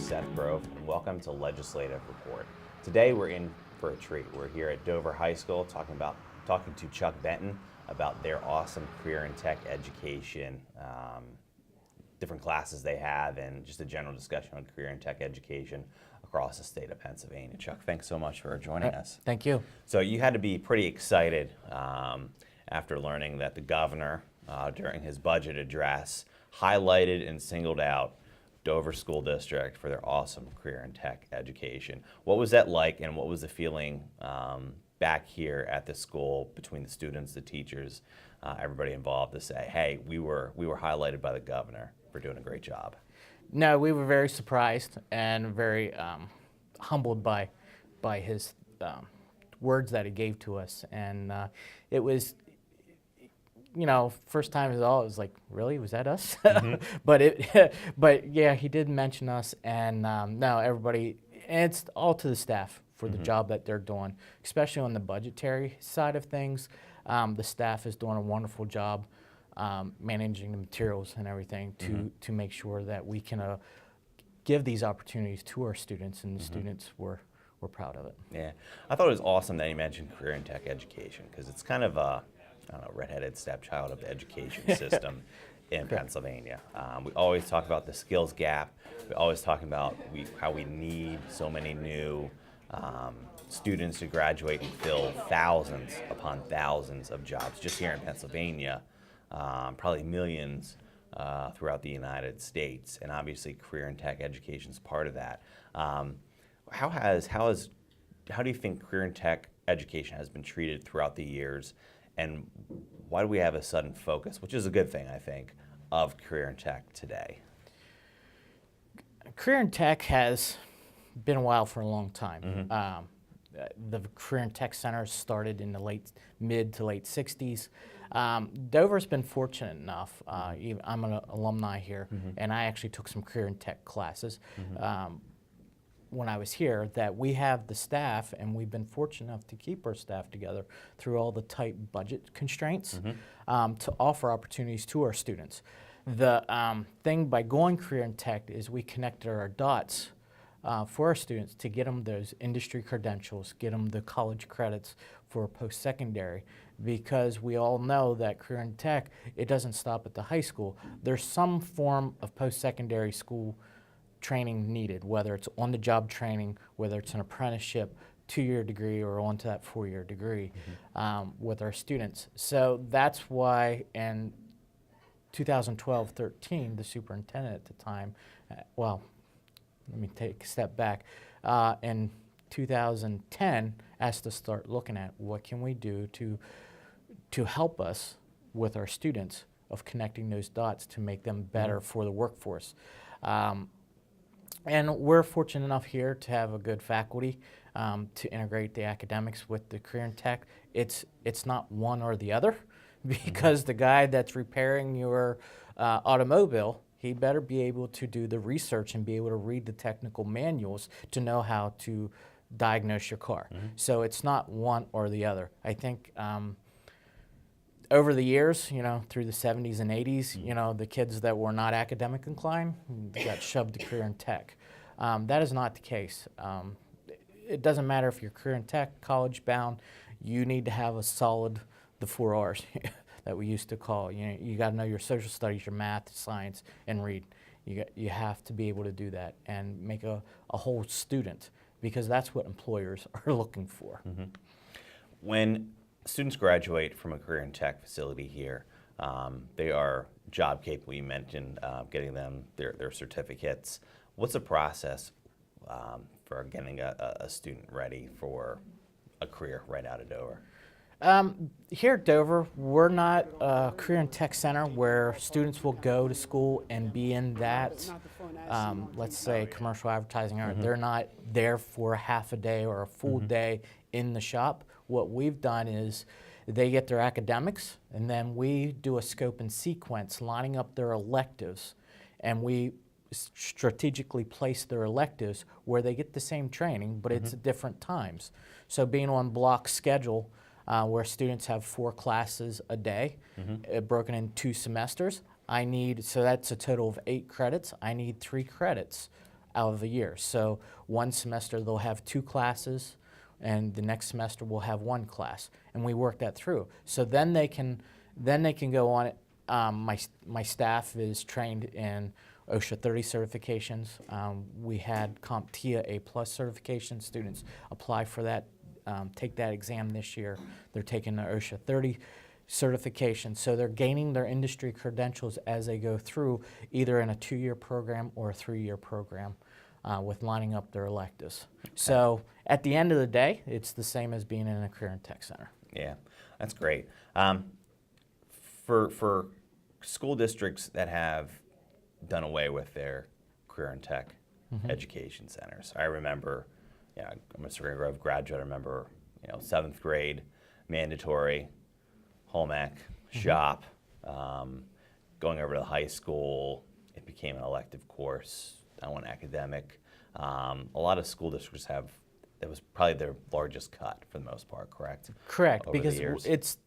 Seth Grove, and welcome to Legislative Report. Today we're in for a treat. We're here at Dover High School talking to Chuck Benton about their awesome career and tech education, different classes they have, and just a general discussion on career and tech education across the state of Pennsylvania. Chuck, thanks so much for joining us. Thank you. So you had to be pretty excited after learning that the governor, during his budget address, highlighted and singled out Dover School District for their awesome career and tech education. What was that like, and what was the feeling back here at the school between the students, the teachers, everybody involved to say, hey, we were highlighted by the governor for doing a great job? No, we were very surprised and very humbled by his words that he gave to us, and it was, first time it was like, really, was that us? Mm-hmm. but yeah, he did mention us, and no, everybody, and it's all to the staff for the job that they're doing, especially on the budgetary side of things. The staff is doing a wonderful job managing the materials and everything to make sure that we can give these opportunities to our students, and the students were proud of it. Yeah, I thought it was awesome that you mentioned career and tech education, because it's kind of a, redheaded stepchild of the education system in Pennsylvania. We always talk about the skills gap. We always talk about how we need so many new students to graduate and fill thousands upon thousands of jobs just here in Pennsylvania, probably millions throughout the United States, and obviously career and tech education is part of that. How do you think career and tech education has been treated throughout the years, and why do we have a sudden focus, which is a good thing, I think, of career and tech today? Career and tech has been a while for a long time. The Career and Tech Center started in the mid to late 60s. Dover's been fortunate enough, I'm an alumni here, and I actually took some career and tech classes when I was here, that we have the staff, and we've been fortunate enough to keep our staff together through all the tight budget constraints to offer opportunities to our students. The thing by going career and tech is we connected our dots for our students to get them those industry credentials, get them the college credits for post-secondary, because we all know that career and tech, it doesn't stop at the high school. There's some form of post-secondary school training needed, whether it's on-the-job training, whether it's an apprenticeship, 2-year degree, or onto that 4-year degree with our students. So that's why in 2012-13, the superintendent at the time, well, let me take a step back, in 2010 asked us to start looking at what can we do to help us with our students of connecting those dots to make them better for the workforce. And we're fortunate enough here to have a good faculty to integrate the academics with the career and tech. It's not one or the other, because the guy that's repairing your automobile, he better be able to do the research and be able to read the technical manuals to know how to diagnose your car. So it's not one or the other. I think over the years, through the 70s and 80s, the kids that were not academic inclined got shoved to career and tech. That is not the case. It doesn't matter if you're career and tech, college bound, you need to have a solid, the 4 R's that we used to call. You got to know your social studies, your math, science, and read. You have to be able to do that and make a whole student, because that's what employers are looking for. When students graduate from a career and tech facility here, they are job capable. You mentioned getting them their certificates. What's the process for getting a student ready for a career right out of Dover? Here at Dover, we're not a career and tech center where students will go to school and be in that, let's say, commercial advertising area. They're not there for a half a day or a full day in the shop. What we've done is they get their academics, and then we do a scope and sequence lining up their electives, and we strategically place their electives where they get the same training, but it's at different times. So being on block schedule, where students have 4 classes a day, broken in 2 semesters, so that's a total of 8 credits. I need 3 credits out of the year. So one semester they'll have 2 classes, and the next semester we'll have 1 class, and we work that through. So then they can go on it. My staff is trained in OSHA 30 certifications. We had CompTIA A+ certification. Students apply for that, take that exam this year. They're taking the OSHA 30 certification. So they're gaining their industry credentials as they go through, either in a 2-year program or a 3-year program, with lining up their electives. Okay. So at the end of the day, it's the same as being in a career and tech center. Yeah, that's great. For school districts that have done away with their career and tech education centers, I remember, I'm a Seth Grove graduate. I remember, 7th grade, mandatory, home ec, shop, going over to high school. It became an elective course. I went academic. A lot of school districts that was probably their largest cut for the most part, correct? Correct, Over because it's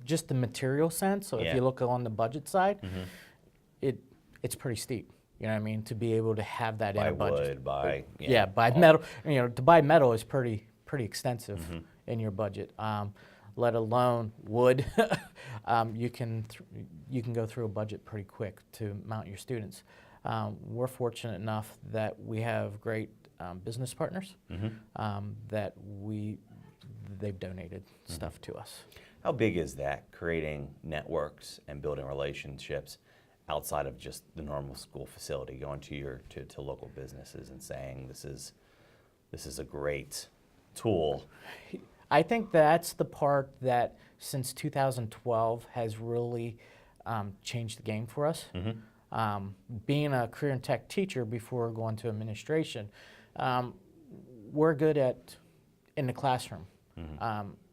just the material sense. So if you look on the budget side, it's pretty steep. You know what I mean? To be able to have that in a budget. Buy metal. To buy metal is pretty extensive in your budget. Let alone wood. You can go through a budget pretty quick to mount your students. We're fortunate enough that we have great business partners that they've donated stuff to us. How big is that, creating networks and building relationships outside of just the normal school facility, going to local businesses and saying this is a great tool? I think that's the part that since 2012 has really changed the game for us. Being a career and tech teacher before going to administration, we're good in the classroom.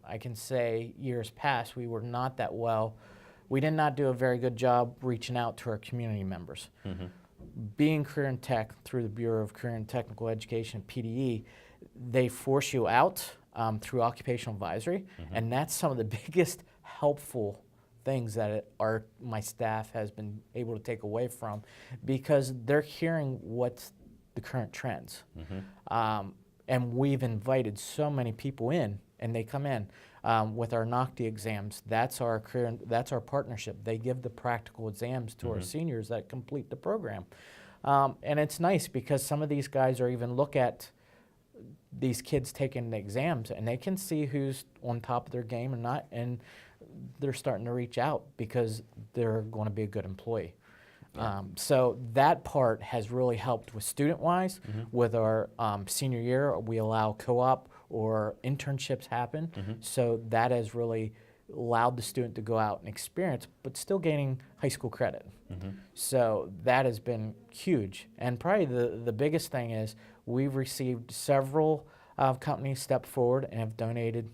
I can say years past we were not that well. We did not do a very good job reaching out to our community members. Being career and tech through the Bureau of Career and Technical Education, PDE, they force you out through occupational advisory, and that's some of the biggest helpful things that my staff has been able to take away from, because they're hearing what's the current trends. And we've invited so many people in, and they come in with our NOCTI exams. That's our partnership. They give the practical exams to our seniors that complete the program. And it's nice because some of these guys are even look at these kids taking the exams, and they can see who's on top of their game and not, and they're starting to reach out because they're going to be a good employee. So that part has really helped with student-wise. With our senior year, we allow co-op or internships happen. So that has really allowed the student to go out and experience, but still gaining high school credit. So that has been huge. And probably the biggest thing is we've received several companies step forward and have donated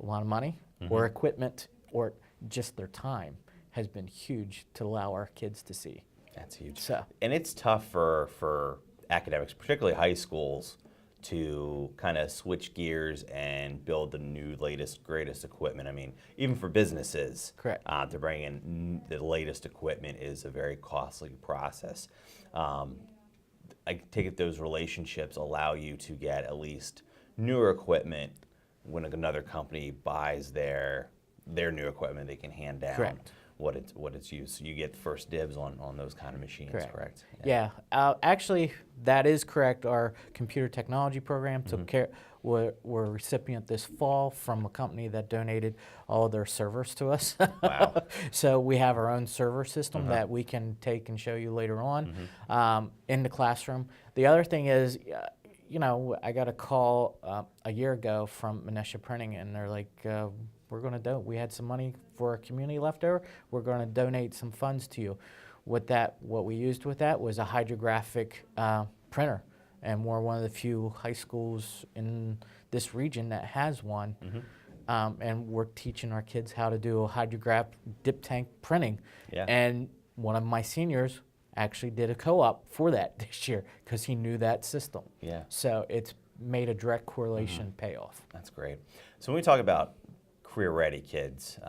a lot of money or equipment or just their time has been huge to allow our kids to see. That's huge. So, and it's tough for academics, particularly high schools, to kind of switch gears and build the new, latest, greatest equipment. I mean, even for businesses, correct. To bring in the latest equipment is a very costly process. I take it those relationships allow you to get at least newer equipment when another company buys their new equipment. They can hand down Correct. what it's used. So you get first dibs on those kind of machines, correct? Yeah. Actually, that is correct. Our computer technology program took care. We're a recipient this fall from a company that donated all of their servers to us. Wow. So we have our own server system that we can take and show you later on in the classroom. The other thing is, I got a call a year ago from Manesha Printing, and they're like, we had some money for our community left over. We're going to donate some funds to you. What we used with that was a hydrographic printer, and we're one of the few high schools in this region that has one. And we're teaching our kids how to do a hydrograph dip tank printing. Yeah. And one of my seniors actually did a co-op for that this year because he knew that system. Yeah. So it's made a direct correlation payoff. That's great. So when we talk about career-ready kids,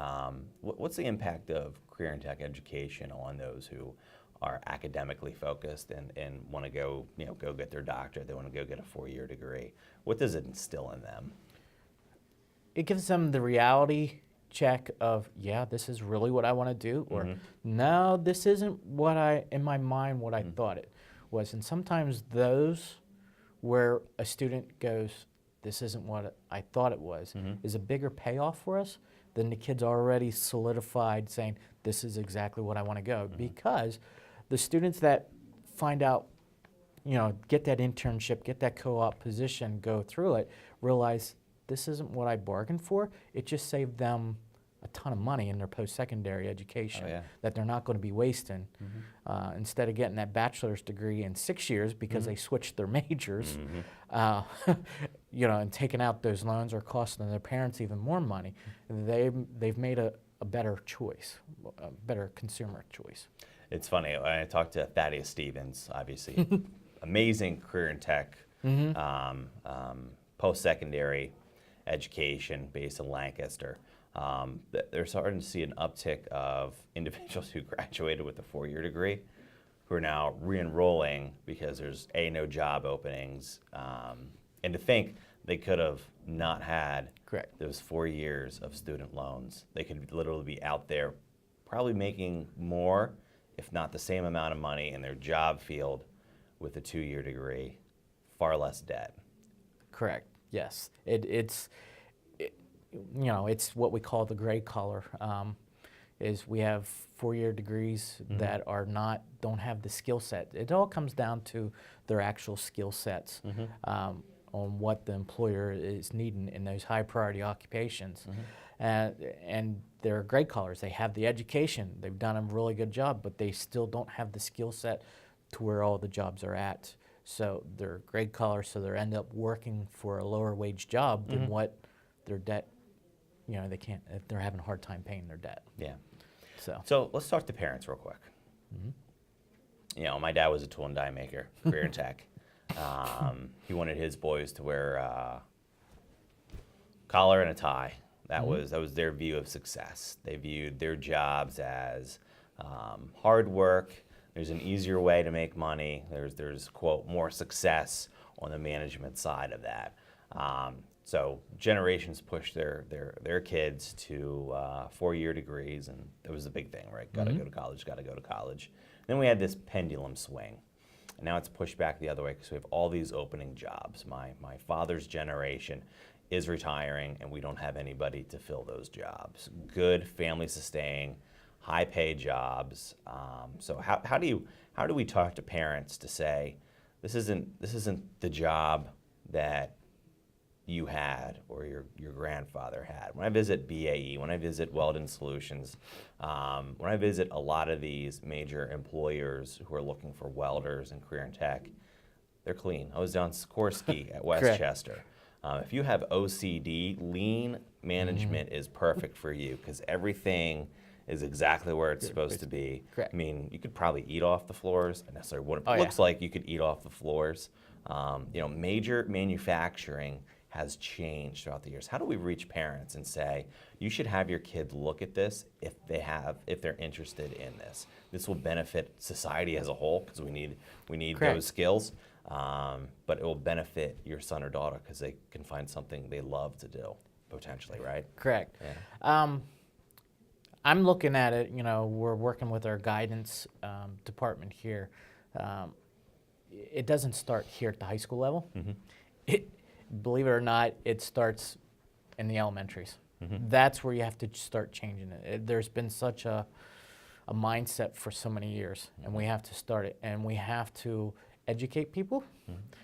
what's the impact of career and tech education on those who are academically focused and want to go, go get their doctorate. They want to go get a 4-year degree. What does it instill in them? It gives them the reality check of, yeah, this is really what I want to do, or no, this isn't what in my mind, what I thought it was. And sometimes those where a student goes, this isn't what I thought it was, is a bigger payoff for us than the kids already solidified saying, this is exactly what I want to go. Because the students that find out, get that internship, get that co-op position, go through it, realize this isn't what I bargained for. It just saved them a ton of money in their post-secondary education that they're not going to be wasting. Instead of getting that bachelor's degree in 6 years because they switched their majors, and taking out those loans or costing their parents even more money, they've made a better choice, a better consumer choice. It's funny, I talked to Thaddeus Stevens, obviously, amazing career in tech, post-secondary education based in Lancaster. They're starting to see an uptick of individuals who graduated with a 4-year degree who are now re-enrolling because there's no job openings. And to think they could have not had those 4 years of student loans. They could literally be out there probably making more, if not the same amount of money in their job field with a 2-year degree, far less debt. Correct. Yes. It's what we call the gray collar. Is we have 4-year degrees that don't have the skill set. It all comes down to their actual skill sets on what the employer is needing in those high priority occupations. And they're gray collars. They have the education. They've done a really good job, but they still don't have the skill set to where all the jobs are at. So they're gray collars, so they end up working for a lower wage job than what their debt, they can't, they're having a hard time paying their debt. Yeah. So let's talk to parents real quick. My dad was a tool and die maker, career in tech. He wanted his boys to wear a collar and a tie. That was their view of success. They viewed their jobs as hard work. There's an easier way to make money. There's quote more success on the management side of that. So generations pushed their kids to 4-year degrees, and that was the big thing, right? Got to go to college. Got to go to college. Then we had this pendulum swing. And now it's pushed back the other way because we have all these opening jobs. My father's generation is retiring, and we don't have anybody to fill those jobs. Good, family-sustaining, high-paid jobs. So how do we talk to parents to say this isn't the job that you had or your grandfather had? When I visit BAE, when I visit Weldon Solutions, when I visit a lot of these major employers who are looking for welders and career in tech, they're clean. I was down Sikorsky at Westchester. If you have OCD, lean management is perfect for you because everything is exactly where it's supposed to be. Correct. I mean, you could probably eat off the floors. I necessarily what it looks like you could eat off the floors. Major manufacturing has changed throughout the years. How do we reach parents and say, you should have your kid look at this if they're interested in this? This will benefit society as a whole because we need those skills. But it will benefit your son or daughter because they can find something they love to do, potentially, right? Correct. Yeah. I'm looking at it, we're working with our guidance department here. It doesn't start here at the high school level. Believe it or not, it starts in the elementaries. That's where you have to start changing it. There's been such a mindset for so many years, and we have to start it. And we have to educate people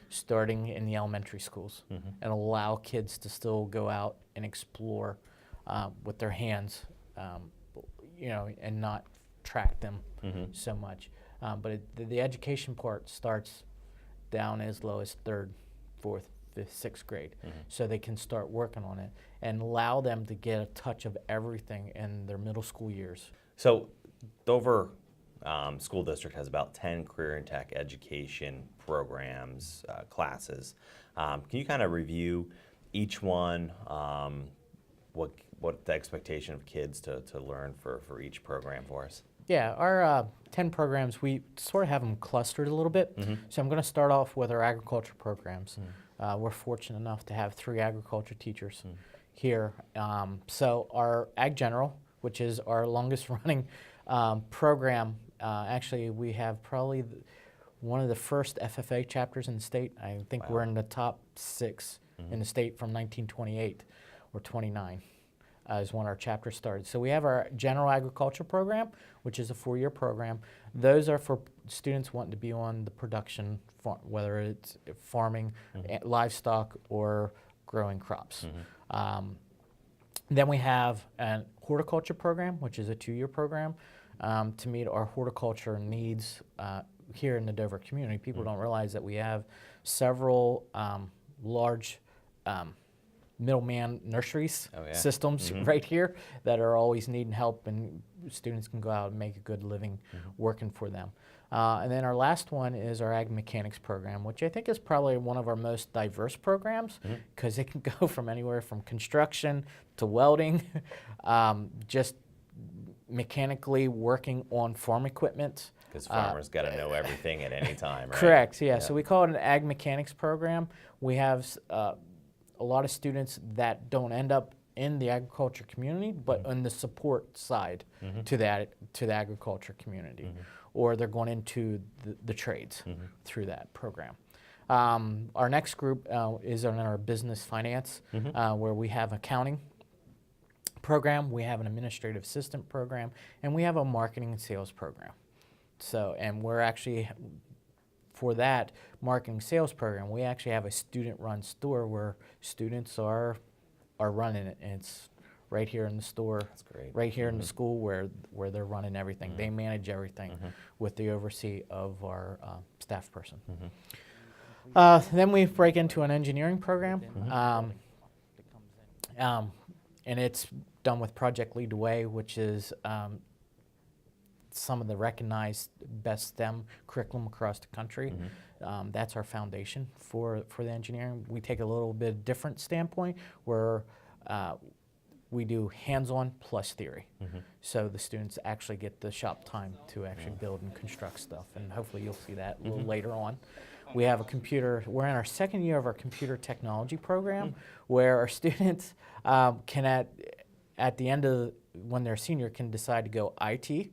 starting in the elementary schools and allow kids to still go out and explore with their hands, and not track them so much. But the education part starts down as low as 3rd, 4th, 5th, 6th grade. So they can start working on it and allow them to get a touch of everything in their middle school years. So Dover School District has about 10 career and tech education programs, classes. Can you kind of review each one, what the expectation of kids to learn for each program for us? Yeah, our 10 programs, we sort of have them clustered a little bit. So I'm going to start off with our agriculture programs. We're fortunate enough to have 3 agriculture teachers here. So our Ag General, which is our longest running program, actually we have probably one of the first FFA chapters in the state. I think we're in the top 6 in the state from 1928 or 29. Is when our chapter started. So we have our general agriculture program, which is a 4-year program. Those are for students wanting to be on the production farm, whether it's farming, livestock, or growing crops. Then we have a horticulture program, which is a 2-year program to meet our horticulture needs here in the Dover community. People don't realize that we have several large middleman nurseries systems right here that are always needing help, and students can go out and make a good living working for them. And then our last one is our ag mechanics program, which I think is probably one of our most diverse programs because it can go from anywhere from construction to welding, just mechanically working on farm equipment. Because farmers got to know everything at any time, right? Correct, yeah. So we call it an ag mechanics program. We have a lot of students that don't end up in the agriculture community, but on the support side to the agriculture community, or they're going into the trades through that program. Our next group is in our business finance, where we have accounting program, we have an administrative assistant program, and we have a marketing and sales program. So, and we're actually, for that marketing sales program, we actually have a student-run store where students are running it, and it's right here in the store. That's great. Right here in the school where they're running everything. They manage everything with the oversee of our staff person. Then we break into an engineering program, and it's done with Project Lead the Way, which is some of the recognized best STEM curriculum across the country. That's our foundation for the engineering. We take a little bit different standpoint where we do hands-on plus theory. So the students actually get the shop time to actually build and construct stuff, and hopefully you'll see that a little later on. We have a computer, we're in our 2nd year of our computer technology program where our students can at the end of when they're a senior can decide to go IT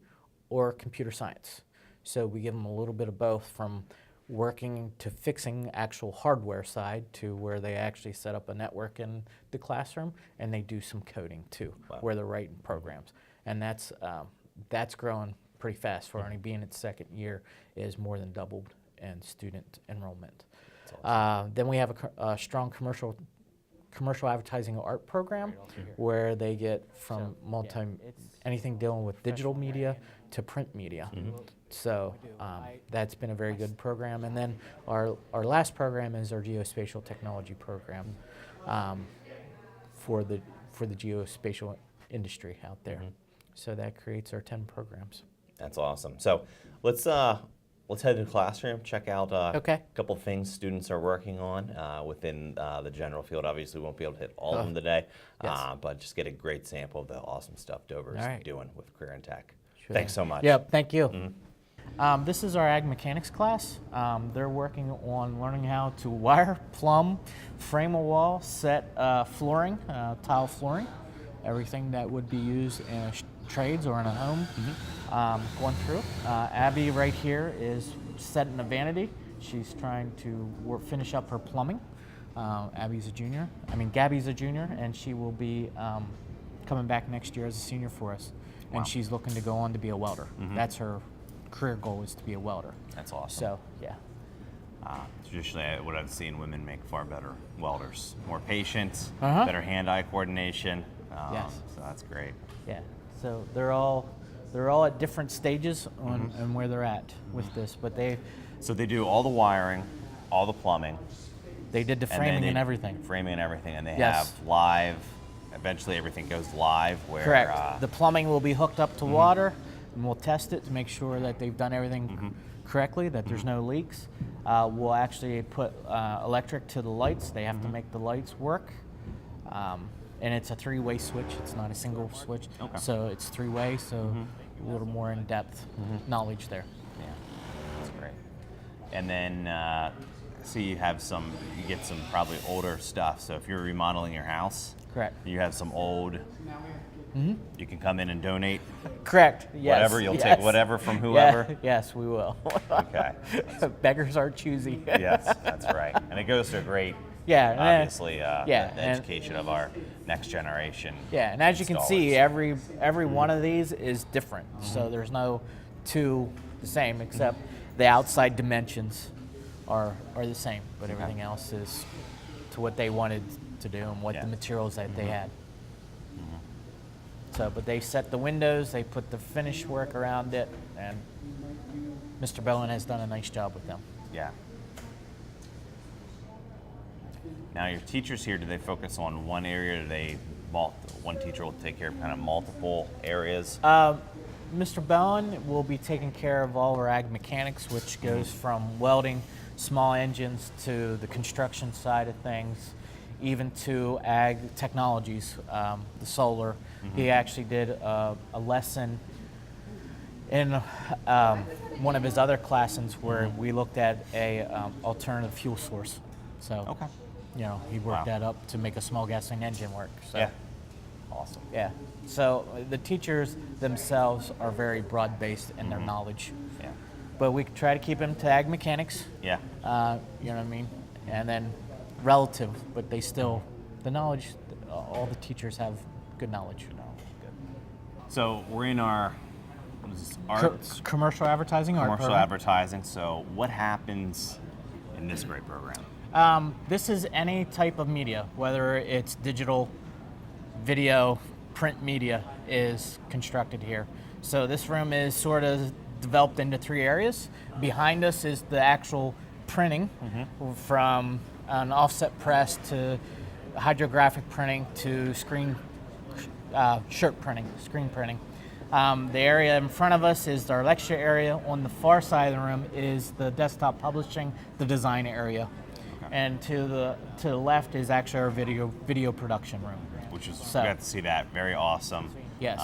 or computer science. So we give them a little bit of both, from working to fixing actual hardware side to where they actually set up a network in the classroom, and they do some coding too, where they're writing programs. And that's growing pretty fast. For only being its 2nd year is more than doubled in student enrollment. Awesome. Then we have a strong commercial advertising and art program where they get from anything dealing with digital media to print media. So that's been a very good program. And then our last program is our geospatial technology program for the geospatial industry out there. So that creates our 10 programs. That's awesome. So let's head to the classroom, check out a couple things students are working on within the general field. Obviously, we won't be able to hit all of them today, but just get a great sample of the awesome stuff Dover's doing with Career and Tech. Sure. Thanks so much. Yep, thank you. This is our ag mechanics class. They're working on learning how to wire, plumb, frame a wall, set flooring, tile flooring, everything that would be used in trades or in a home. Going through. Abby right here is setting a vanity. She's trying to finish up her plumbing. Gabby's a junior, and she will be coming back next year as a senior for us. And she's looking to go on to be a welder. That's her career goal, is to be a welder. That's awesome. So, yeah. Traditionally, what I've seen women make far better welders. More patient, better hand-eye coordination. Yes. So that's great. Yeah. So they're all at different stages on where they're at with this, but So they do all the wiring, all the plumbing. They did the framing and everything. Framing and everything, and they have live. Eventually, everything goes live. Where correct. The plumbing will be hooked up to water, and we'll test it to make sure that they've done everything correctly, that there's no leaks. We'll actually put electric to the lights. They have to make the lights work. And it's a 3-way switch. It's not a single switch. So it's 3-way. So a little more in-depth knowledge there. Yeah, that's great. And then, so you get some probably older stuff. So if you're remodeling your house, Correct. you have some old, you can come in and donate. Correct. Yes. Whatever, you'll yes. take whatever from whoever. Yeah, yes, we will. Okay. Beggars are choosy. Yes, that's right. And it goes to a great, Yeah. obviously, yeah, the and- education of our next generation. Yeah, and as you can see, installers. every one of these is different. So there's no two the same, except the outside dimensions are the same, but everything else is to what they wanted to do and what the materials that they had. So, but they set the windows, they put the finish work around it, and Mr. Bowen has done a nice job with them. Yeah. Now your teachers here, do they focus on one area? One teacher will take care of kind of multiple areas? Mr. Bowen will be taking care of all our ag mechanics, which goes from welding, small engines, to the construction side of things, even to ag technologies, the solar. He actually did a lesson in one of his other classes where we looked at a alternative fuel source. So, he worked that up to make a small gasoline engine work. So. Yeah. Awesome. Yeah. So the teachers themselves are very broad-based in their knowledge. Yeah. But we try to keep them to ag mechanics. Yeah. You know what I mean? And then relative, but they still, the knowledge, all the teachers have good knowledge. So we're in our arts, Commercial advertising art commercial program. advertising. So what happens in this great program? This is any type of media, whether it's digital, video, print media is constructed here. So this room is sort of developed into 3 areas. Behind us is the actual printing, from an offset press to hydrographic printing to shirt printing, screen printing. The area in front of us is our lecture area. On the far side of the room is the desktop publishing, the design area. And to the left is actually our video production room. Which is, we got to see that. Very awesome. Yes.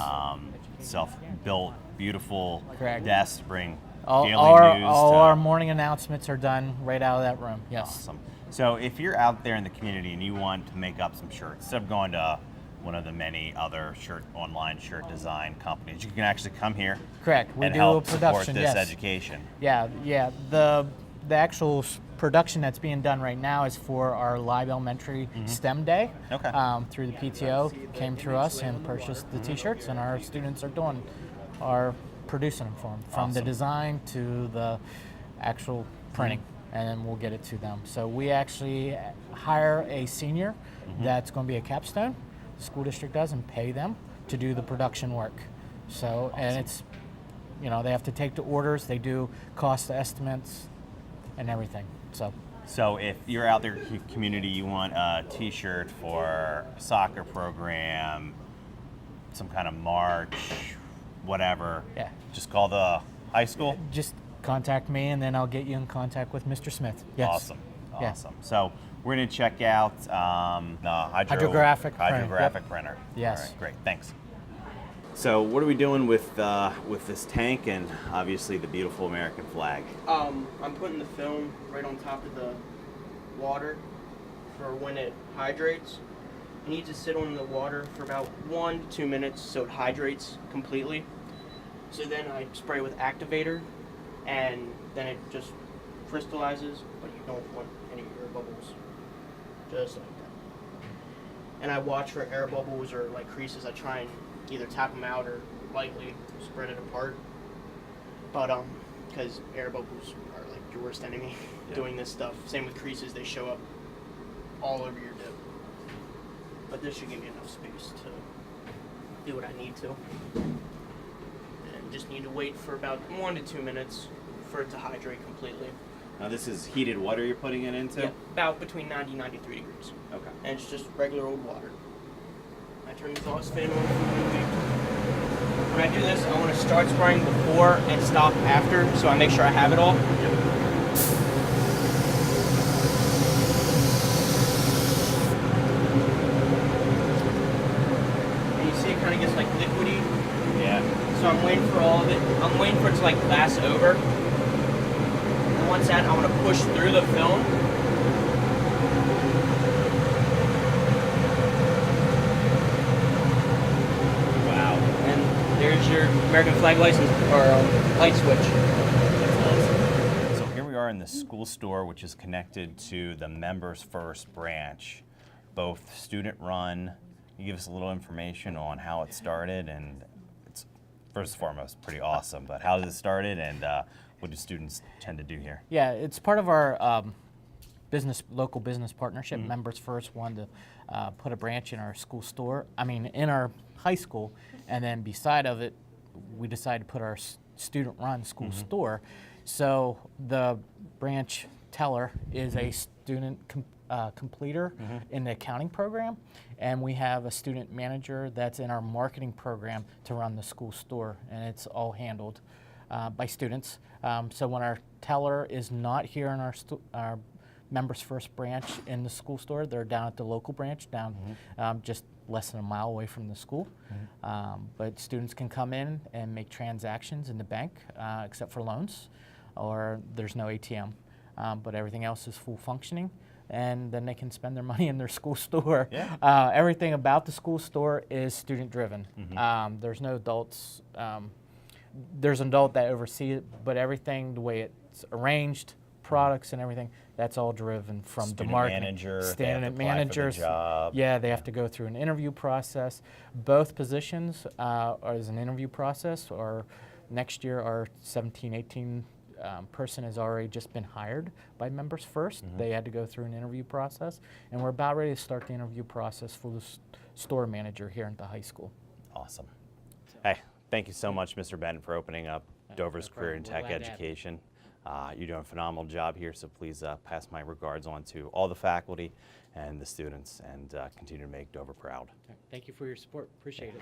Self-built, beautiful Correct. desk to bring All daily news. our morning announcements are done right out of that room. Yes. Awesome. So if you're out there in the community and you want to make up some shirts, instead of going to one of the many other online shirt design companies, you can actually come here. Correct. We and do help a production. support this Yes. education. Yeah. The actual production that's being done right now is for our live elementary STEM day. Okay. Through the PTO, came through us and purchased the T-shirts, and our students are producing them for them, from the Awesome. design to the actual printing, and then we'll get it to them. So we actually hire a senior that's going to be a capstone. The school district does, and pay them to do the production work. So, and it's, they have to take the orders. They do cost estimates and everything. So if you're out there in the community, you want a T-shirt for a soccer program, some kind of march, whatever, just call the high school. Just contact me, and then I'll get you in contact with Mr. Smith. Yes. Awesome. Yeah. Awesome. So we're going to check out the Hydrographic printer. hydrographic printer. Yes. All right, great. Thanks. So what are we doing with this tank and obviously the beautiful American flag? I'm putting the film right on top of the water for when it hydrates. It needs to sit on the water for about 1 to 2 minutes so it hydrates completely. So then I spray with activator, and then it just crystallizes, but you don't want any air bubbles. Just like that. And I watch for air bubbles or like creases. I try and either tap them out or lightly spread it apart. But because air bubbles are like your worst enemy doing this stuff. Same with creases, they show up all over your dip. But this should give me enough space to do what I need to. And just need to wait for about 1 to 2 minutes for it to hydrate completely. Now this is heated water you're putting it into? Yeah, about between 90 and 93 degrees. Okay. And it's just regular old water. I turn the exhaust fan on. When I do this, I want to start spraying before and stop after, so I make sure I have it all. And you see it kind of gets like liquidy. Yeah. So I'm waiting waiting for all of it. I'm waiting for it to like glass over. And once that, I'm gonna push through the film. Wow. And there's your American flag license or light switch. So here we are in the school store, which is connected to the Members First branch, both student run. You give us a little information on how it started, and it's first and foremost pretty awesome. But how does it started, and what do students tend to do here? Yeah, it's part of our local business partnership. Members First wanted to put a branch in our school store. I mean, in our high school, and then beside of it, we decided to put our student-run school store. So the branch teller is a student completer in the accounting program, and we have a student manager that's in our marketing program to run the school store, and it's all handled by students. So when our teller is not here in our Members First branch in the school store, they're down at the local branch down just less than a mile away from the school. But students can come in and make transactions in the bank, except for loans, or there's no ATM, but everything else is full functioning. And then they can spend their money in their school store. Yeah. Everything about the school store is student driven. There's no adults. There's an adult that oversees it, but everything, the way it's arranged, products and everything, that's all driven from the marketing. Manager, Student managers. Job. Yeah, they have to go through an interview process. Both positions are as an interview process, or next year our 17, 18 person has already just been hired by Members First. They had to go through an interview process, and we're about ready to start the interview process for the store manager here at the high school. Awesome. Hey, thank you so much, Mr. Benton, for opening up Dover's no Career and problem. Tech We're glad to have you. Education. You're doing a phenomenal job here, so please pass my regards on to all the faculty and the students, and continue to make Dover proud. Thank you for your support. Appreciate it.